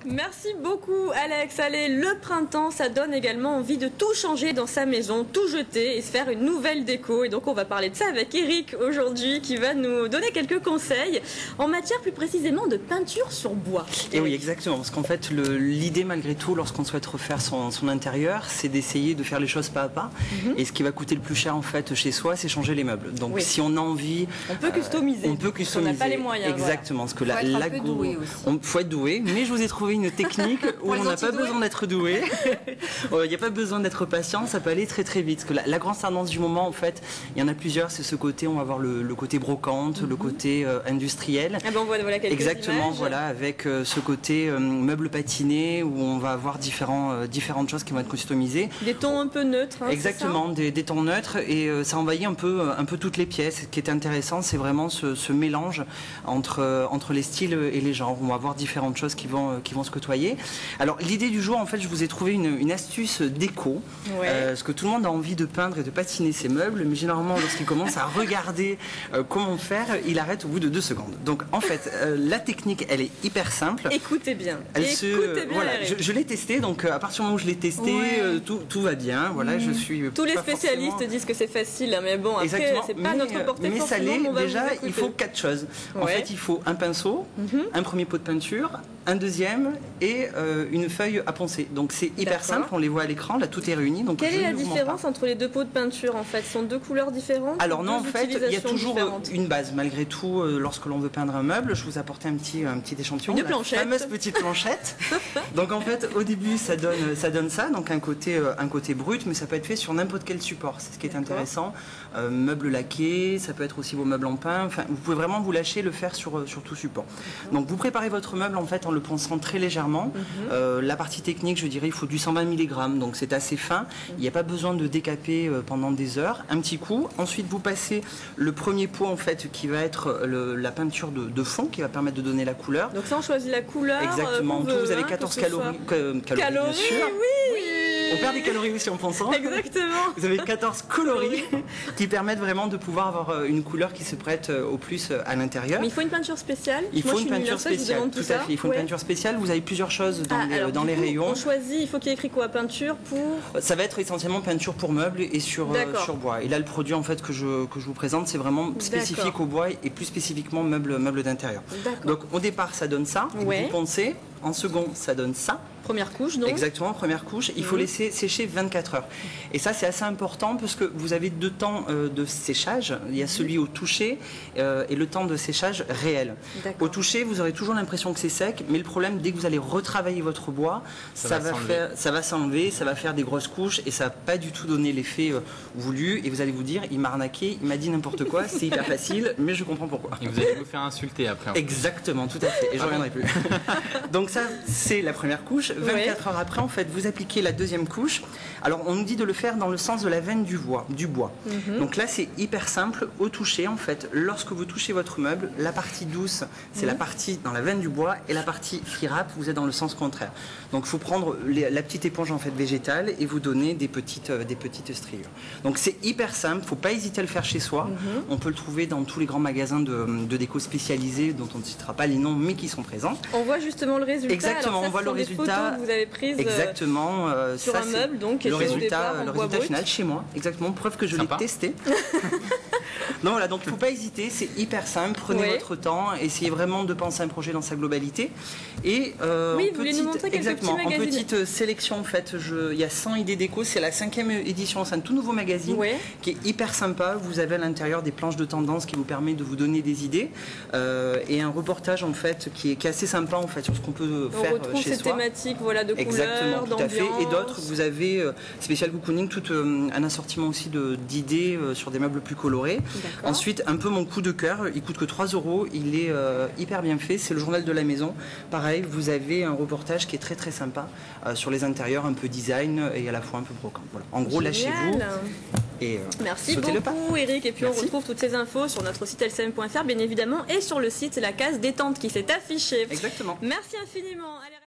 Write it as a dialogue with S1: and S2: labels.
S1: Merci beaucoup Alex. Allez, le printemps, ça donne également envie de tout changer dans sa maison, tout jeter et se faire une nouvelle déco. Et donc on va parler de ça avec Eric aujourd'hui qui va nous donner quelques conseils en matière plus précisément de peinture sur bois.
S2: Et oui, exactement, parce qu'en fait l'idée malgré tout lorsqu'on souhaite refaire son intérieur, c'est d'essayer de faire les choses pas à pas. Et ce qui va coûter le plus cher en fait chez soi, c'est changer les meubles. Donc si on a envie,
S1: on peut customiser.
S2: On
S1: n'a pas les moyens.
S2: Exactement, parce que faut être doué, mais je vous ai trouvé une technique où on n'a pas besoin d'être doué. Il n'y a pas besoin d'être patient, ça peut aller très très vite. Parce que la grande tendance du moment, en fait, il y en a plusieurs. C'est ce côté, on va voir le côté brocante, le côté industriel.
S1: Ah ben on voit quelques
S2: exactement,
S1: images.
S2: voilà, avec ce côté meuble patiné où on va avoir différentes choses qui vont être customisées.
S1: Des tons un peu neutres. Hein,
S2: exactement, des tons neutres et ça envahit un peu toutes les pièces. Ce qui est intéressant, c'est vraiment ce mélange entre les styles et les genres. On va avoir différentes choses qui vont se côtoyer. Alors l'idée du jour, en fait, je vous ai trouvé une astuce déco, parce que tout le monde a envie de peindre et de patiner ses meubles, mais généralement lorsqu'il commence à regarder comment faire, il arrête au bout de 2 secondes. Donc en fait, la technique, elle est hyper simple.
S1: Écoutez bien.
S2: Voilà, je l'ai testé, donc à partir du moment où je l'ai testé, tout va bien. Voilà, je suis.
S1: Tous les spécialistes disent que c'est facile, hein, mais bon, après, c'est pas notre portée.
S2: Mais ça l'est. Déjà, il faut 4 choses. En fait, il faut un pinceau, un premier pot de peinture, un deuxième et une feuille à poncer. Donc c'est hyper simple, on les voit à l'écran, là tout est réuni. Donc
S1: quelle est la différence entre les 2 pots de peinture en fait? Ce sont 2 couleurs différentes?
S2: Alors non, en fait, il y a toujours une base. Malgré tout, lorsque l'on veut peindre un meuble, je vous apportais un petit échantillon.
S1: Une planchette.
S2: La fameuse petite planchette. Donc en fait, au début, ça donne ça, donc un côté brut, mais ça peut être fait sur n'importe quel support. C'est ce qui est intéressant. Meubles laqués, ça peut être aussi vos meubles en pain. Enfin, vous pouvez vraiment vous lâcher, le faire sur tout support. Donc vous préparez votre meuble en fait en le ponçant très légèrement. La partie technique, je dirais, il faut du 120 mg, donc c'est assez fin. Il n'y a pas besoin de décaper pendant des heures. Un petit coup. Ensuite, vous passez le premier pot en fait, qui va être la peinture de fond, qui va permettre de donner la couleur.
S1: Donc ça, on choisit la couleur.
S2: Exactement. En tout, vous avez 14 calories, bien sûr.
S1: Oui.
S2: On perd des calories aussi en pensant.
S1: Exactement.
S2: Vous avez 14 coloris qui permettent vraiment de pouvoir avoir une couleur qui se prête au plus à l'intérieur.
S1: Mais il faut une peinture spéciale.
S2: Il faut une peinture spéciale, tout à fait. Il faut une peinture spéciale. Vous avez plusieurs choses dans les rayons.
S1: On choisit, il faut qu'il y ait écrit quoi? Peinture pour...
S2: Ça va être essentiellement peinture pour meubles et sur bois. Et là, le produit en fait que je vous présente, c'est vraiment spécifique au bois et plus spécifiquement meubles d'intérieur. Donc au départ, ça donne ça. Vous poncez. En second, ça donne ça.
S1: Première couche, donc.
S2: Exactement, première couche. Il faut laisser sécher 24 heures. Et ça, c'est assez important parce que vous avez 2 temps de séchage. Il y a celui au toucher et le temps de séchage réel. Au toucher, vous aurez toujours l'impression que c'est sec, mais le problème, dès que vous allez retravailler votre bois, ça va s'enlever, ça va faire des grosses couches et ça va pas du tout donner l'effet voulu. Et vous allez vous dire, il m'a arnaqué, il m'a dit n'importe quoi, c'est hyper facile, mais je comprends pourquoi.
S3: Et vous allez vous faire insulter après.
S2: Exactement, tout à fait. Et je reviendrai plus. Donc ça, c'est la première couche. 24 heures après, en fait, vous appliquez la deuxième couche. Alors, on nous dit de le faire dans le sens de la veine du bois. Donc là, c'est hyper simple. Au toucher, en fait, lorsque vous touchez votre meuble, la partie douce, c'est la partie dans la veine du bois, et la partie frirape, vous êtes dans le sens contraire. Donc, il faut prendre la petite éponge en fait végétale et vous donner des petites striures. Donc, c'est hyper simple. Il ne faut pas hésiter à le faire chez soi. On peut le trouver dans tous les grands magasins de déco spécialisés, dont on ne citera pas les noms, mais qui sont présents.
S1: On voit justement le résultat.
S2: Exactement, on voit le résultat.
S1: Que vous avez prises sur un meuble, donc
S2: le résultat final chez moi. Exactement, preuve que je l'ai testé. Non, voilà, donc il ne faut pas hésiter, c'est hyper simple. Prenez votre temps, essayez vraiment de penser un projet dans sa globalité. Et
S1: vous voulez nous montrer quelques petits magazines.
S2: En petite sélection, en fait, il y a 100 idées déco. C'est la 5e édition, c'est un tout nouveau magazine qui est hyper sympa. Vous avez à l'intérieur des planches de tendance qui vous permettent de vous donner des idées et un reportage en fait qui est assez sympa en fait sur ce qu'on peut faire chez soi.
S1: On retrouve ces thématiques de
S2: exactement,
S1: couleurs,
S2: tout à fait. Et d'autres, vous avez spécial cocooning, tout un assortiment aussi d'idées sur des meubles plus colorés. Ensuite, un peu mon coup de cœur, il coûte que 3 €, il est hyper bien fait, c'est le journal de la maison. Pareil, vous avez un reportage qui est très très sympa sur les intérieurs, un peu design et à la fois un peu brocant. Voilà. En gros, lâchez-vous et
S1: merci beaucoup Eric, et puis on retrouve toutes ces infos sur notre site lcm.fr bien évidemment et sur le site La Case Détente qui s'est affiché.
S2: Exactement.
S1: Merci infiniment. Allez,